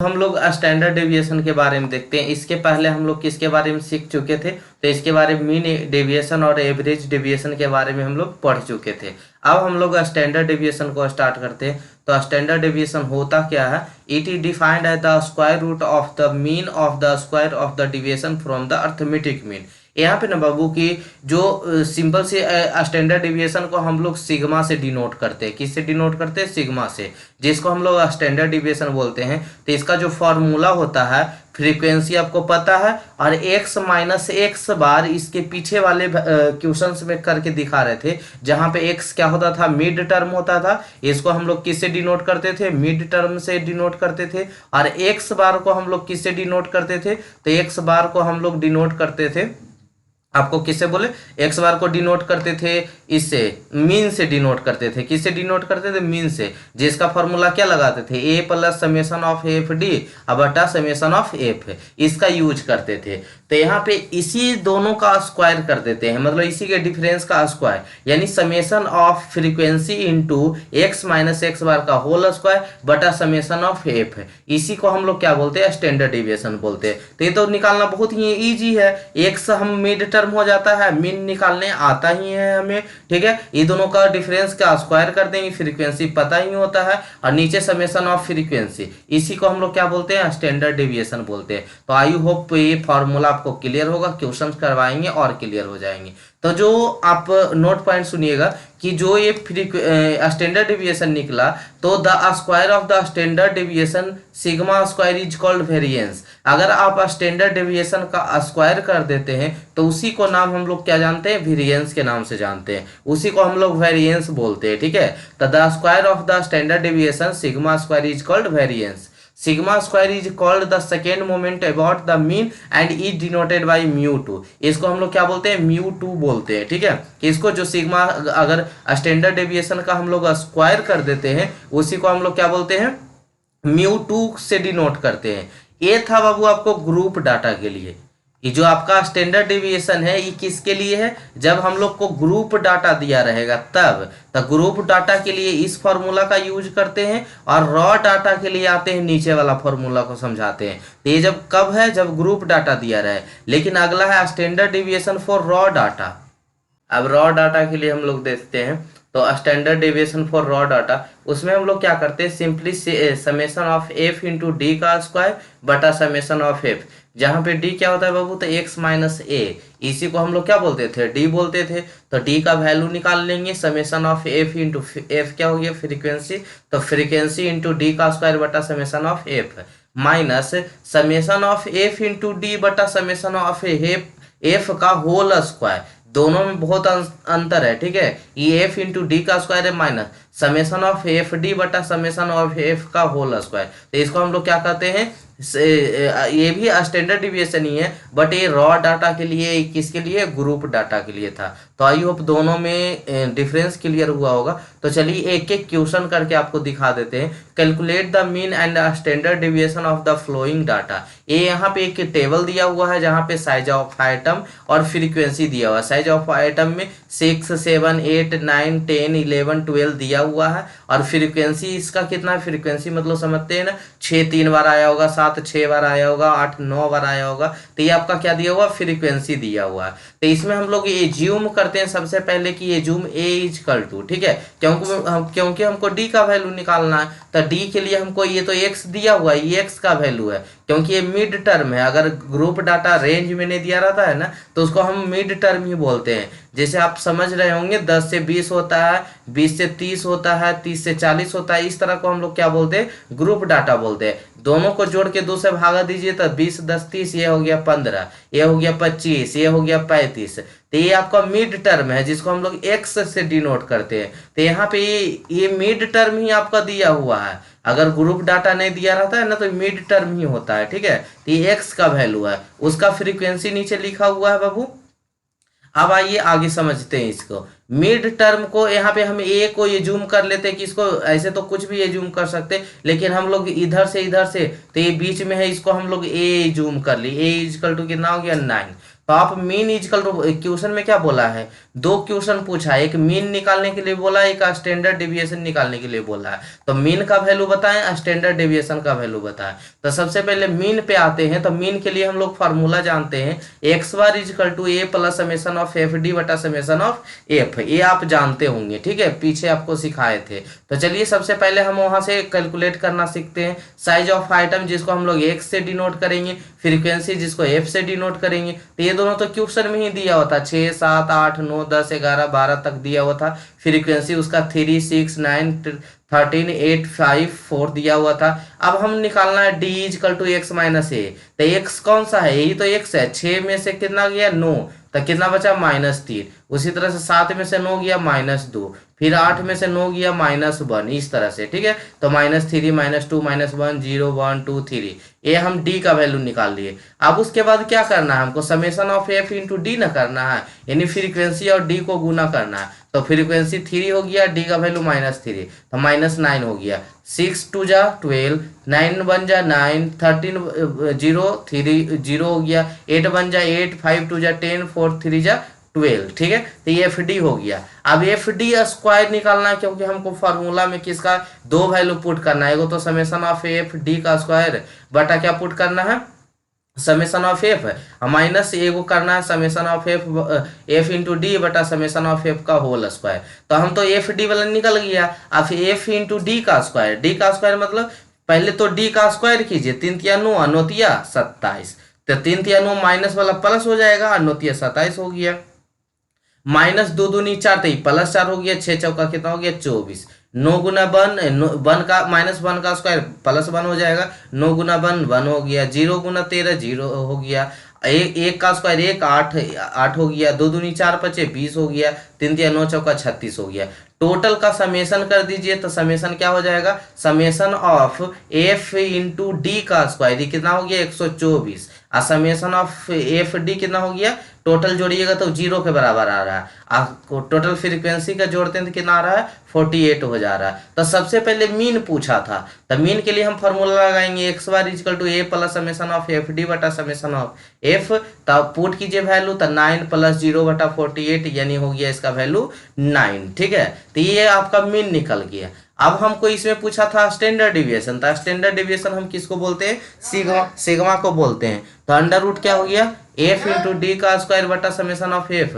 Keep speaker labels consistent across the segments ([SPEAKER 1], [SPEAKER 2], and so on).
[SPEAKER 1] हम लोग standard deviation के बारे में देखते हैं। इसके पहले हम लोग किसके बारे में सीख चुके थे, तो इसके बारे में मीन डेविएशन और एवरेज डेविएशन के बारे में हम लोग पढ़ चुके थे। अब हम लोग स्टैंडर्ड डेविएशन को स्टार्ट करते हैं। तो स्टैंडर्ड डेविएशन होता क्या है? It is defined as the square root of the mean of the square of the deviation from the arithmetic mean. यहाँ पे ना बाबू की जो सिंपल से स्टैंडर्ड डेविएशन को हम लोग सिग्मा से डिनोट करते हैं। किससे डिनोट करते हैं? सिग्मा से, जिसको हम लोग स्टैंडर्ड डेविएशन बोलते हैं। तो इसका जो फॉर्मूला होता है, फ्रीक्वेंसी आपको पता है, और x माइनस एक्स बार इसके पीछे वाले क्वेश्चंस में करके दिखा रहे थे, जहां पे x क्या होता था? मिड टर्म होता था। इसको हम लोग किससे डिनोट करते थे? मिड टर्म से डिनोट करते थे। और x बार को हम लोग किससे डिनोट करते थे? तो x बार को हम लोग डिनोट करते थे, आपको किससे बोले? एक्स बार को डिनोट करते थे इससे, मीन से डिनोट करते थे। किससे डिनोट करते थे? मीन से, जिसका फॉर्मूला क्या लगाते थे? A plus summation of F D बटा समेशन ऑफ एफ, इसका यूज करते थे। तो यहाँ पे इसी दोनों का स्क्वायर कर देते हैं, मतलब इसी के डिफरेंस का स्क्वायर, यानी summation of frequency into X minus X bar का होल स्क्वायर बटा समेशन ऑफ एफ। इसी को हम लोग क्या बोलते हैं? स्टैंडर्ड डेविएशन बोलते हैं। तो ये तो निकालना बहुत ही ईजी है। एक्स हम मिड टर्म हो जाता है, मीन निकालने आता ही है हमें, ठीक है। ये दोनों का डिफरेंस का स्क्वायर कर देंगे, फ्रीक्वेंसी पता ही होता है, और नीचे समेशन ऑफ फ्रीक्वेंसी, इसी को हम लोग क्या बोलते हैं? स्टैंडर्ड डेविएशन बोलते हैं। तो आई होप ये फॉर्मूला आपको क्लियर होगा, क्वेश्चन करवाएंगे और क्लियर हो जाएंगे। तो जो आप नोट पॉइंट सुनिएगा कि जो ये स्टैंडर्ड डेविएशन निकला, तो the square of the standard deviation sigma square is called variance. अगर आप स्टैंडर्ड डेविएशन का स्क्वायर कर देते हैं तो उसी को नाम हम लोग क्या जानते हैं? वेरिएंस के नाम से जानते हैं, उसी को हम लोग वेरिएंस बोलते हैं, ठीक है। तो the square of the standard deviation sigma square is called variance. Sigma square is called the second moment about the mean and is denoted by mu two. इसको हम लोग क्या बोलते हैं? म्यू टू बोलते हैं, ठीक है। इसको जो सिग्मा, अगर स्टैंडर्ड डेविएशन का हम लोग स्क्वायर कर देते हैं, उसी को हम लोग क्या बोलते हैं? म्यू टू से डिनोट करते हैं। ये था बाबू आपको ग्रुप डाटा के लिए। ये जो आपका स्टैंडर्ड डेविएशन है, ये किसके लिए है? जब हम लोग को ग्रुप डाटा दिया रहेगा तब। तो ग्रुप डाटा के लिए इस फॉर्मूला का यूज करते हैं, और रॉ डाटा के लिए आते हैं नीचे वाला फॉर्मूला को समझाते हैं। तो ये जब कब है? जब ग्रुप डाटा दिया रहे। लेकिन अगला है standard deviation for raw data. अब रॉ डाटा के लिए हम लोग देखते हैं, तो standard deviation for raw data, उसमें हम लोग क्या करते हैं? Simply summation of F into d का स्क्वायर बटा समेशन ऑफ एफ, जहाँ पे डी क्या होता है बाबू? तो एक्स माइनस ए, इसी को हम लोग क्या बोलते थे? डी बोलते थे। तो डी का वैल्यू निकाल लेंगे, summation of F into F क्या हो गया? फ्रीक्वेंसी, तो फ्रीक्वेंसी इंटू डी का स्क्वायर बटा summation of F, minus summation of F into D बटा समेशन ऑफ एफ का होल स्क्वायर। दोनों में बहुत अंतर है, ठीक है। ये एफ इंटू डी का स्क्वायर है, minus summation of F D बटा समेशन ऑफ एफ का होल स्क्वायर। तो इसको हम लोग क्या कहते हैं? ये भी स्टैंडर्ड डेविएशन ही है, बट ये रॉ डाटा के लिए, किसके लिए? ग्रुप डाटा के लिए था। तो आई होप दोनों में डिफरेंस क्लियर हुआ होगा। तो चलिए एक एक क्वेश्चन करके आपको दिखा देते हैं। Calculate the mean and standard deviation of the flowing data. ये यहाँ पे एक टेबल दिया हुआ है, जहाँ पे साइज ऑफ आइटम और फ्रीक्वेंसी दिया हुआ है। साइज ऑफ आइटम में 6, 7, 8, 9, 10, 11, 12 दिया हुआ है, और फ्रीक्वेंसी इसका कितना है? फ्रीक्वेंसी मतलब समझते हैं ना, 6 3 बार आया होगा, 7 6 बार आया होगा, 8 9 बार आया होगा। तो ये आपका क्या दिया हुआ? फ्रीक्वेंसी दिया हुआ है। तो इसमें हम लोग ये ज्यूम करते हैं सबसे पहले कि ये जूम ए इजकल टू, ठीक है, क्योंकि हमको डी का वैल्यू निकालना है। तो डी के लिए हमको ये तो एक्स दिया हुआ है, ये एक्स का वैल्यू है, क्योंकि ये मिड टर्म है। अगर ग्रुप डाटा रेंज में नहीं दिया रहता है ना, तो उसको हम मिड टर्म ही बोलते हैं। जैसे आप समझ रहे होंगे 10 से 20 होता है, 20 से 30 होता है, 30 से 40 होता है, इस तरह को हम लोग क्या बोलते हैं? ग्रुप डाटा बोलते हैं। दोनों को जोड़ के 2 से भागा दीजिए तो 20 10 30, ये हो गया 15, ये हो गया 25, ये हो गया 35। तो ये आपका मिड टर्म है, जिसको हम लोग एक्स से डिनोट करते हैं। तो यहाँ पे ये मिड टर्म ही आपका दिया हुआ है। अगर ग्रुप डाटा नहीं दिया रहता है ना, तो मिड टर्म ही होता है, ठीक है। तो ये एक्स का वैल्यू है, उसका फ्रीक्वेंसी नीचे लिखा हुआ है बाबू। अब आइए आगे समझते हैं इसको। मिड टर्म को यहाँ पे हम ए को ये जूम कर लेते हैं कि इसको ऐसे तो कुछ भी ये जूम कर सकते, लेकिन हम लोग इधर से तो ये बीच में है, इसको हम लोग ए जूम कर ली। ए इजकल टू कितना हो गया? 9। तो आप मीन इजकल टू, क्वेश्चन में क्या बोला है, दो क्वेश्चन पूछा है, एक मीन निकालने के लिए बोला है, एक स्टैंडर्ड डेविएशन निकालने के लिए बोला है। तो मीन का वैल्यू बताएं, स्टैंडर्ड डेविएशन का वैल्यू बताएं। तो सबसे पहले मीन पे आते हैं। तो मीन के लिए हम लोग फार्मूला जानते हैं, x bar equal to a plus summation of F D बटा समेशन ऑफ एफ। ये आप जानते होंगे, ठीक है, पीछे आपको सिखाए थे। तो चलिए सबसे पहले हम वहां से कैलकुलेट करना सीखते हैं। साइज ऑफ आइटम जिसको हम लोग एक्स से डिनोट करेंगे, फ्रीक्वेंसी जिसको एफ से डिनोट करेंगे। तो ये दोनों तो क्वेश्चन में ही दिया हुआ था, 6 7 8 9 10 11 12 तक दिया हुआ था। फ्रीक्वेंसी उसका 3 6 9 13 8 5 4 दिया हुआ था। अब हम निकालना है D equal to X minus A. तो एक्स कौन सा है, यही तो एक्स है। 6 में से कितना गया 9, तो कितना बचा -3। उसी तरह से 7 में से 9 गया -2, फिर 8 में से 9 गया -1, इस तरह से, ठीक है। तो -3 -2 -1 0 1 2 3, ये हम डी का वैल्यू निकाल लिए। अब उसके बाद क्या करना है, हमको summation of F into D ना करना है, यानी फ्रीक्वेंसी और डी को गुना करना है। तो फ्रीक्वेंसी 3 हो गया, डी का वैल्यू -3, तो -9 हो गया। 6 2 जा 12, 9 1 जा 9, 13 0 3 0 हो गया, 8 1 जा 8, 5 2 जा 10, 4 3 जा 12, ठीक है। तो ये एफ डी हो गया। अब एफ डी स्क्वायर निकालना है, क्योंकि हमको फार्मूला में किसका दो वैल्यू पुट करना है, एगो तो समेशन ऑफ एफ डी का स्क्वायर बटा क्या पुट करना है, समेशन ऑफ एफ, माइनस एगो करना है summation of F into D बटा समेशन ऑफ एफ का होल स्क्वायर। तो हम तो एफ डी वाला निकल गया। अब एफ इंटू डी का स्क्वायर, डी का स्क्वायर मतलब पहले तो डी का स्क्वायर कीजिए, 3 तिया 9 9 27, तो 3 तिया 9 माइनस वाला प्लस हो जाएगा, 9 तिया 27 हो गया। -2 दूनी 4, तो +4 हो गया, 6 चौका कितना हो गया 24। 9 गुना 1 1 का -1 का स्क्वायर +1 हो जाएगा, 9 गुना 1 1 हो गया, 0 गुना 13 0 हो गया, एक का स्क्वायर 1 8 हो गया, 2 दूनी 4 बचे 20 हो गया, 3 तिया 9 चौका 36 हो गया। टोटल का समेशन कर दीजिए, तो समेशन क्या हो जाएगा, summation of F into d का स्क्वायर, ये कितना हो गया 124, और समेशन ऑफ एफ डी कितना हो गया, टोटल जोड़िएगा तो 0 के बराबर आ रहा है। आपको टोटल फ्रीक्वेंसी का जोड़ते हैं तो कितना आ रहा है 48 हो जा रहा है। तो सबसे पहले मीन पूछा था, तो मीन के लिए हम फार्मूला लगाएंगे, x bar equal to a plus summation of F D बटा समेशन ऑफ एफ। तब पुट कीजिए वैल्यू, तो 9 + 0 बटा 48, यानी हो गया इसका वैल्यू 9, ठीक है। तो ये आपका मीन निकल गया। अब हमको इसमें पूछा था स्टैंडर्ड डिविएशन, तो स्टैंडर्ड डिविएशन हम किसको बोलते हैं, सिग्मा को बोलते हैं। तो अंडर रूट क्या हो गया, एफ इंटू डी का स्क्वायर बटा summation of F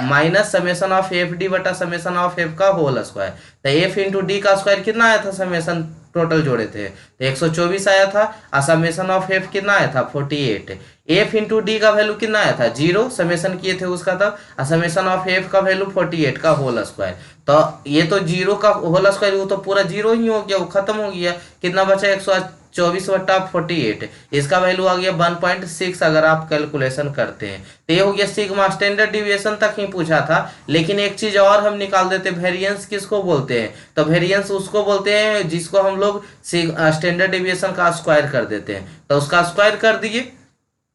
[SPEAKER 1] minus summation of F D बटा समेशन ऑफ एफ का होल स्क्वायर। तो एफ इंटू डी का स्क्वायर कितना आया था, समेशन टोटल जोड़े थे तो 124 आया था, और समेशन ऑफ एफ कितना आया था 48। एफ इंटू डी का वैल्यू कितना आया था 0, समेशन किए थे उसका तब, और समेशन ऑफ एफ का वैल्यू 48 का होल स्क्वायर। तो ये तो 0 का होल स्क्वायर, वो तो पूरा 0 ही हो गया, वो खत्म हो गया। कितना बचा 124 बटा 48, इसका वैल्यू आ गया 1.6 अगर आप कैलकुलेशन करते हैं। तो ये हो गया सिग्मा। स्टैंडर्ड डिविएशन तक ही पूछा था, लेकिन एक चीज और हम निकाल देते, वेरिएंस किसको बोलते हैं, तो वेरिएंस उसको बोलते हैं जिसको हम लोग स्टैंडर्ड डिविएशन का स्क्वायर कर देते हैं। तो उसका स्क्वायर कर दिए,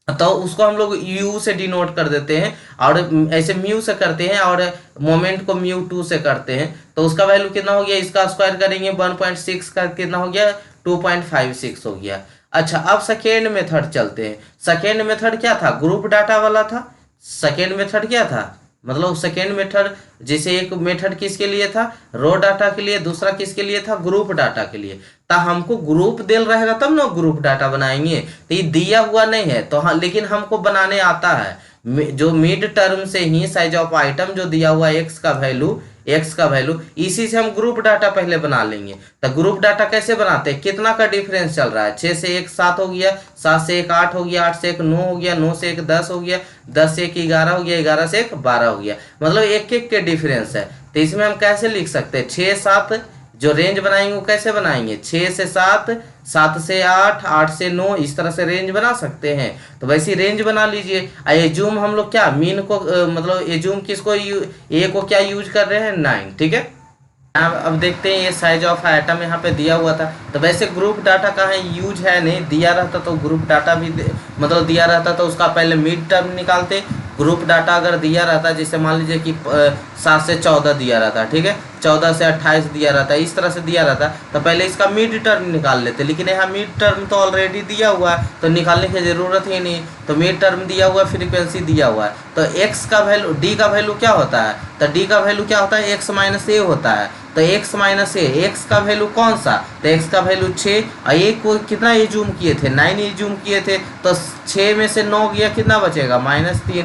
[SPEAKER 1] तो उसको हम लोग u से डिनोट कर देते हैं, और ऐसे म्यू से करते हैं, और मोमेंट को μ2 से करते हैं। तो उसका वैल्यू कितना हो गया, इसका स्क्वायर करेंगे 1.6 का कितना हो गया 2.56 हो गया। अच्छा, अब सेकेंड मेथड चलते हैं। सेकेंड मेथड क्या था, ग्रुप डाटा वाला था। सेकेंड मेथड क्या था, मतलब सेकेंड मेथड, जैसे एक मेथड किसके लिए था, रो डाटा के लिए, दूसरा किसके लिए था, ग्रुप डाटा के लिए। तो हमको ग्रुप दिल रहेगा तब ना ग्रुप डाटा बनाएंगे, तो ये दिया हुआ नहीं है तो हाँ, लेकिन हमको बनाने आता है। जो मिड टर्म से ही साइज ऑफ आइटम जो दिया हुआ एक्स का वैल्यू, इसी से हम ग्रुप डाटा पहले बना लेंगे। तो ग्रुप डाटा कैसे बनाते हैं, कितना का डिफरेंस चल रहा है, 6 से 1 7 हो गया, 7 से 1 8 हो गया, 8 से 1 9 हो गया, 9 से 1 10 हो गया, 10 से 1 11 हो गया, 11 से 1 12 हो गया, मतलब एक एक के डिफरेंस है। तो इसमें हम कैसे लिख सकते हैं, 6 7 जो रेंज बनाएंगे वो कैसे बनाएंगे, 6 से 7 7 से 8 8 से 9, इस तरह से रेंज बना सकते हैं। तो वैसी रेंज बना लीजिए। एज्यूम हम लोग क्या मीन को मतलब एज्यूम किसको ए को क्या यूज कर रहे हैं 9, ठीक है। अब देखते हैं ये साइज ऑफ आइटम यहाँ पे दिया हुआ था। तो वैसे ग्रुप डाटा का है यूज है नहीं, दिया रहता तो ग्रुप डाटा भी मतलब दिया रहता तो उसका पहले मिड टर्म निकालते। ग्रुप डाटा अगर दिया रहता, जैसे मान लीजिए कि 7 से 14 दिया रहता, ठीक है, 14 से 28 दिया रहता है, इस तरह से दिया रहता है, तो पहले इसका मिड टर्म निकाल लेते। लेकिन यहाँ मिड टर्म तो ऑलरेडी दिया हुआ है, तो निकालने की ज़रूरत ही नहीं। तो मिड टर्म दिया हुआ, फ्रीक्वेंसी दिया हुआ है, तो x का वैल्यू, d का वैल्यू क्या होता है, तो d का वैल्यू क्या होता है, x माइनस ए होता है। तो x माइनस ए, एक्स का वैल्यू कौन सा, तो x का वैल्यू 6, और ए को कितना ये जूम किए थे, 9 ये जूम किए थे, तो 6 में से 9 गया, कितना बचेगा, -3,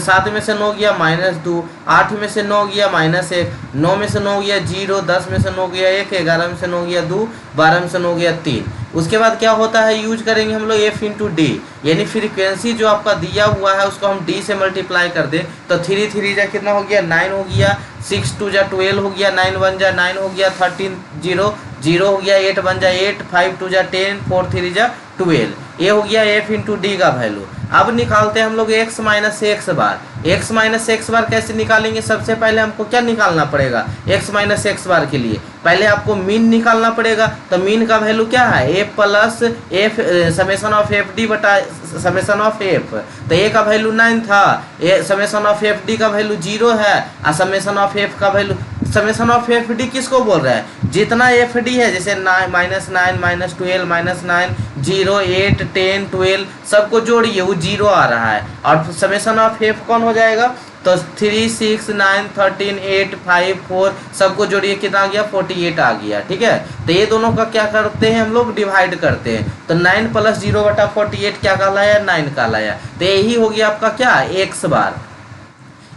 [SPEAKER 1] 7 में से 9 गया -2, 8 में से 9 गया -1, 9 में से 9 गया 0, 10 में से 9 गया 1, 11 में से 9 गया 2, 12 में से 9 गया 3। उसके बाद क्या होता है, यूज करेंगे हम लोग f इंटू डी, यानी फ्रीक्वेंसी जो आपका दिया हुआ है उसको हम d से मल्टीप्लाई कर दें, तो 3 3 जा कितना हो गया, 9 हो गया, 6 2 जा 12 हो गया, 9 1 जा 9 हो गया, 13 0 0 हो गया, 8 1 जा 8, 5 2 जा 10, 4 3 जा 12। ये हो गया f इंटू डी का वैल्यू। अब निकालते हैं हम लोग x माइनस एक्स बार। x माइनस एक्स बार कैसे निकालेंगे, सबसे पहले हमको क्या निकालना पड़ेगा, x माइनस एक्स बार के लिए पहले आपको मीन निकालना पड़ेगा। तो मीन का वैल्यू क्या है, a plus F summation of F D बटा समेशन ऑफ एफ। तो a का वैल्यू 9 था, समेशन ऑफ एफ डी का वैल्यू 0 है, और समेशन ऑफ एफ का value, summation of F D किसको बोल रहा है, जितना एफ डी है, जैसे -9 -12 -9 0 8 10 12 सबको जोड़िए, वो 0 आ रहा है। और समेशन ऑफ एफ कौन हो जाएगा, तो 3 6 9 13 8 5 4 सबको जोड़िए, कितना आ गया, 48 आ गया। ठीक है, तो ये दोनों का क्या करते हैं हम लोग, डिवाइड करते हैं। तो 9 प्लस 0 बटा 48 क्या कहलाया, 9 कहलाया। तो यही हो गया आपका क्या, x बार।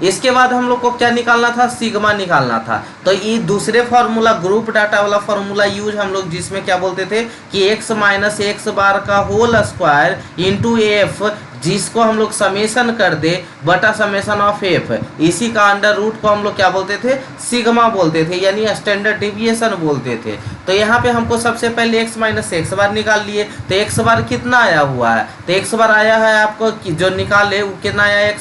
[SPEAKER 1] इसके बाद हम लोग को क्या निकालना था, सिग्मा निकालना था। तो ये दूसरे फार्मूला, ग्रुप डाटा वाला फार्मूला यूज हम लोग, जिसमें क्या बोलते थे कि x माइनस एक्स बार का होल स्क्वायर इंटू एफ, जिसको हम लोग समेशन कर दे बटा समेशन ऑफ एफ, इसी का अंडर रूट को हम लोग क्या बोलते थे, सिग्मा बोलते थे, यानी स्टैंडर्ड डिविएशन बोलते थे। तो यहाँ पे हमको सबसे पहले x माइनस एक्स बार निकाल लिए। तो x बार कितना आया हुआ है, तो x बार आया है आपको जो निकाले वो कितना आया,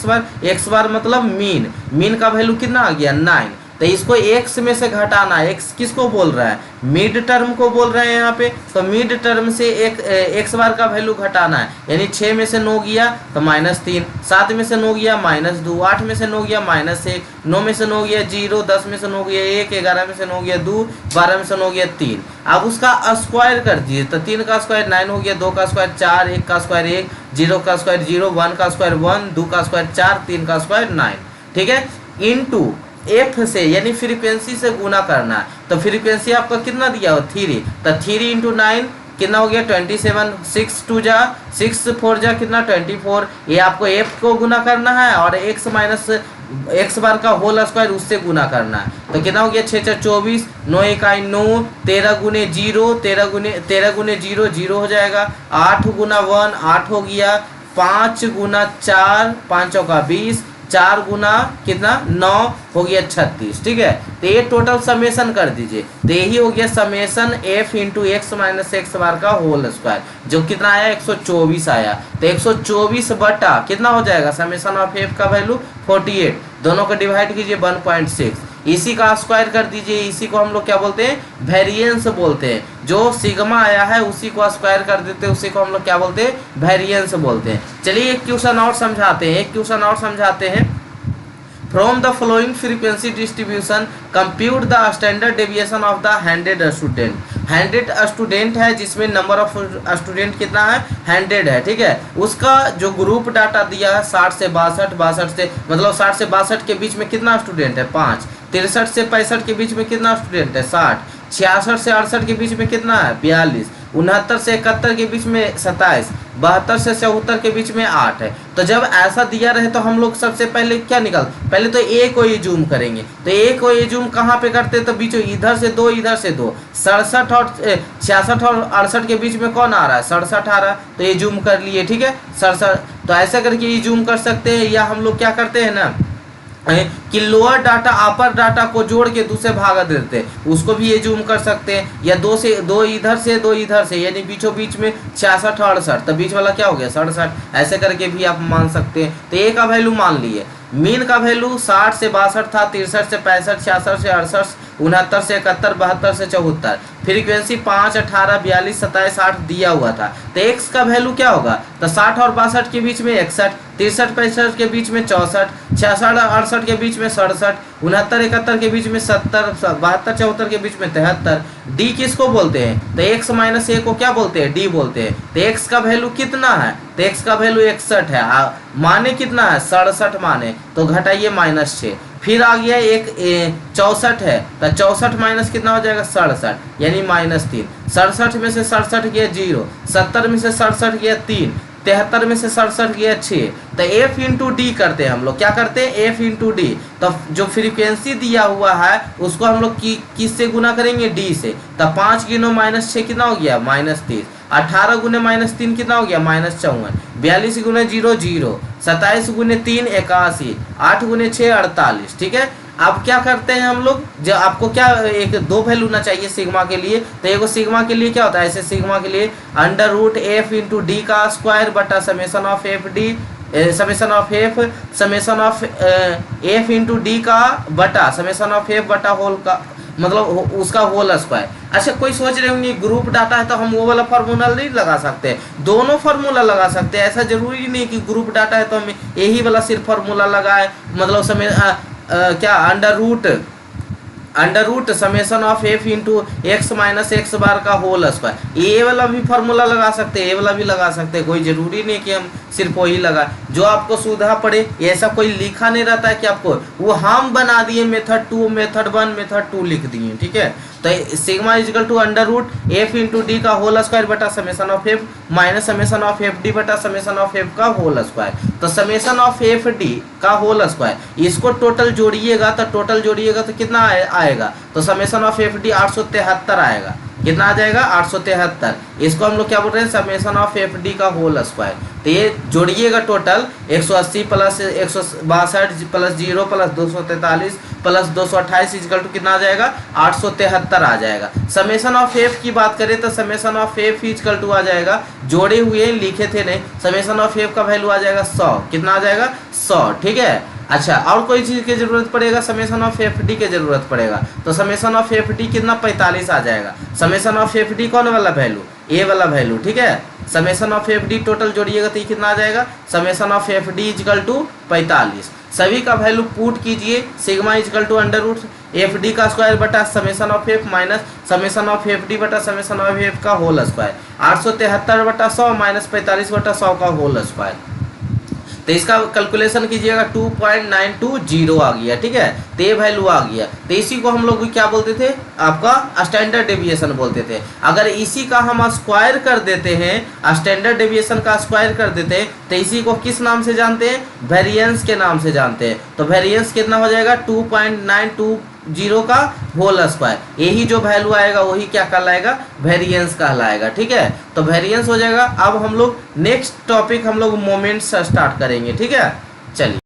[SPEAKER 1] x बार मतलब मीन, मीन का वैल्यू कितना आ गया, 9। तो इसको x में से घटाना है, x किसको बोल रहा है, मिड टर्म को बोल रहे हैं यहाँ पे। तो मिड टर्म से x बार का वैल्यू घटाना है, यानी 6 में से 9 गया तो -3, 7 में से 9 गया -2, 8 में से 9 गया -1, 9 में से 9 गया 0, 10 में से 9 गया 1, 11 में से 9 गया 2, 12 में से 9 गया 3। अब उसका स्क्वायर कर दीजिए, तो 3 का स्क्वायर 9 हो गया, 2 का स्क्वायर 4, 1 का स्क्वायर 1, 0 का स्क्वायर 0, 1 का स्क्वायर 1, 2 का स्क्वायर 4, 3 का स्क्वायर 9। ठीक है, इनटू एफ से यानी फ्रीक्वेंसी से गुना करना है। तो फ्रीक्वेंसी आपका कितना दिया हो, 3, तो 3 इंटू 9 कितना हो गया, 27, 6 2 जा 6 4 जा कितना 24। ये आपको एफ को गुना करना है और x माइनस एक्स बार का होल स्क्वायर उससे गुना करना है। तो कितना हो गया, 6 4 24, 9 1 9, 13 गुने 0, 13 गुने 0 0 हो जाएगा, 8 गुना 1 8 हो गया, 5 गुना 4 5 का 20, 4 गुना कितना 9 हो गया 36। ठीक है, तो ये टोटल समेशन कर दीजिए। तो यही हो गया summation f into X minus X bar का होल स्क्वायर, जो कितना आया 124 आया। तो 124 बटा कितना हो जाएगा, समेशन ऑफ f का वैल्यू 48, दोनों को डिवाइड कीजिए 1.6, इसी का स्क्वायर कर दीजिए। इसी को हम लोग क्या बोलते हैं, वेरिएंस बोलते हैं। जो सिग्मा आया है उसी को स्क्वायर कर देते हैं, उसी को हम लोग क्या बोलते हैं, वेरिएंस बोलते हैं। चलिए एक क्वेश्चन और समझाते हैं। From the following frequency distribution compute the standard deviation of the 100 student. 100 student है जिसमें नंबर ऑफ स्टूडेंट कितना है, 100 है। ठीक है, उसका जो ग्रुप डाटा दिया है 60 से 62, 62 से मतलब 60 से 62 के बीच में कितना स्टूडेंट है, 5, 63 से 65 के बीच में कितना स्टूडेंट है, 60, 66 से 68 के बीच में कितना है, 42, 69 से 71 के बीच में 27, 72 से 74 के बीच में 8 है। तो जब ऐसा दिया रहे तो हम लोग सबसे पहले क्या पहले तो ए को ये जूम करेंगे। तो ए को ये जूम कहाँ पे करते हैं, तो बीचों इधर से 2 इधर से 2, 67 और 66 और 68 के बीच में कौन आ रहा है, 67 आ रहा है, तो ये जूम कर लिए। ठीक है, 67, तो ऐसा करके ये जूम कर सकते हैं। या हम लोग क्या करते हैं ना कि लोअर डाटा अपर डाटा को जोड़ के दूसरे भाग देते हैं, उसको भी ये जूम कर सकते हैं। या 2 से 2 इधर से 2 इधर से, यानी बीचों बीच में 66 68, तो बीच वाला क्या हो गया 67, ऐसे करके भी आप मान सकते हैं। तो ए का वैल्यू मान लिए। मीन का वैल्यू 60 से 62 था, 63 से 65, 66 से 68, 69 से 71, 72 से 74। फ्रीक्वेंसी 5, 18, 42, 27, 8 दिया हुआ था। तो एक्स का वैल्यू क्या होगा? तो 60 और 62 के बीच में 61, 63, 65 के बीच में 64, 66, 68 के बीच में 67, 69, 71 के बीच में 70, 72, 74 के बीच में 73। डी किसको बोलते हैं? तो एक्स माइनस ए को क्या बोलते हैं? डी बोलते हैं। तो एक्स का वैल्यू कितना है? तो एक्स का वैल्यू 61 है। माने कितना है? 67 माने, तो घटाइए -6। फिर आ गया एक 64 है, तो 64 माइनस कितना हो जाएगा? 67, यानी -3। 67 में से 67 गया 0, 70 में से 67 गया 3, 73 में से 67 गया 6। तो एफ इंटू डी करते हैं हम लोग। क्या करते हैं? F into D. तो जो फ्रीक्वेंसी दिया हुआ है उसको हम लोग किससे गुना करेंगे? डी से। तो 5 गुना -6 कितना हो गया? -30। 18 गुने -3 कितना हो गया? -54। 42 गुने 0 0, 27 गुने 3 81, 8 गुने 6 48। ठीक है। अब क्या करते हैं हम लोग? जो आपको क्या एक दो वैल्यू ना चाहिए सिग्मा के लिए, तो एक सिग्मा के लिए क्या होता है? ऐसे सिग्मा के लिए √f इंटू डी का स्क्वायर बटा summation of F D, summation of F, summation of F into d का बटा समेसन ऑफ एफ बटा होल का, मतलब उसका होल स्क्वायर। अच्छा, कोई सोच रहे होंगे ग्रुप डाटा है तो हम वो वाला फार्मूला नहीं लगा सकते? दोनों फार्मूला लगा सकते हैं। ऐसा जरूरी नहीं कि ग्रुप डाटा है तो हम यही वाला सिर्फ फार्मूला लगाए, मतलब समय क्या under root summation of F into X minus X bar का होल स्क्वायर। ये वाला भी फार्मूला लगा सकते हैं, ये वाला भी लगा सकते हैं। कोई जरूरी नहीं कि हम सिर्फ वही लगा, जो आपको सुविधा पड़े। ऐसा कोई लिखा नहीं रहता है कि आपको, वो हम बना दिए मेथड 2, मेथड 1, मेथड 2 लिख दिए। ठीक है। तो sigma equal to √f into d का होल स्क्वायर बटा summation of F minus summation of F D बटा समेसन ऑफ एफ का होल स्क्वायर। तो समेसन ऑफ एफ डी का होल स्क्वायर, इसको टोटल जोड़िएगा तो कितना आएगा? तो समेसन ऑफ एफ डी 873 आएगा। कितना आ जाएगा? 873। इसको हम लोग क्या बोल रहे हैं? समेसन ऑफ एफ डी का होल स्क्वायर। तो ये जोड़िएगा total 180 plus 162 plus 0 plus 243 plus 228 equal to कितना आ जाएगा? 873 आ जाएगा। समेसन ऑफ एफ की बात करें तो summation of F equal to आ जाएगा, जोड़े हुए लिखे थे नहीं, समेसन ऑफ एफ का वैल्यू आ जाएगा 100। कितना आ जाएगा? 100। ठीक है। अच्छा, और कोई चीज़ की जरूरत पड़ेगा? समेसन ऑफ एफ डी की जरूरत पड़ेगा। तो समेसन ऑफ एफ डी कितना? 45 आ जाएगा। समेसन ऑफ एफ डी कौन वाला वैल्यू? ए वाला वैल्यू। ठीक है। Summation of F D total जोड़िएगा तो कितना आ जाएगा? Summation of F D equal to 45। सभी का वैल्यू पुट कीजिए। Sigma equal to √f D का स्क्वायर बटा summation of F minus summation of F D बटा समेसन ऑफ एफ का होल स्क्वायर। 873 बटा 100 माइनस 45 बटा 100 का होल स्क्वायर। तो इसका कैलकुलेशन कीजिएगा 2.920 आ गया। ठीक है। तो ये वैल्यू आ गया। तो इसी को हम लोग क्या बोलते थे? आपका स्टैंडर्ड डेविएशन बोलते थे। अगर इसी का हम स्क्वायर कर देते हैं, स्टैंडर्ड डेविएशन का स्क्वायर कर देते हैं, तो इसी को किस नाम से जानते हैं? वेरिएंस के नाम से जानते हैं। तो वेरिएंस कितना हो जाएगा? 2.920 का होल स्क्वायर। यही जो वैल्यू आएगा वही क्या कहलाएगा? वेरिएंस कहलाएगा। ठीक है। तो वेरिएंस हो जाएगा। अब हम लोग नेक्स्ट टॉपिक हम लोग मोमेंट्स स्टार्ट करेंगे। ठीक है। चलिए।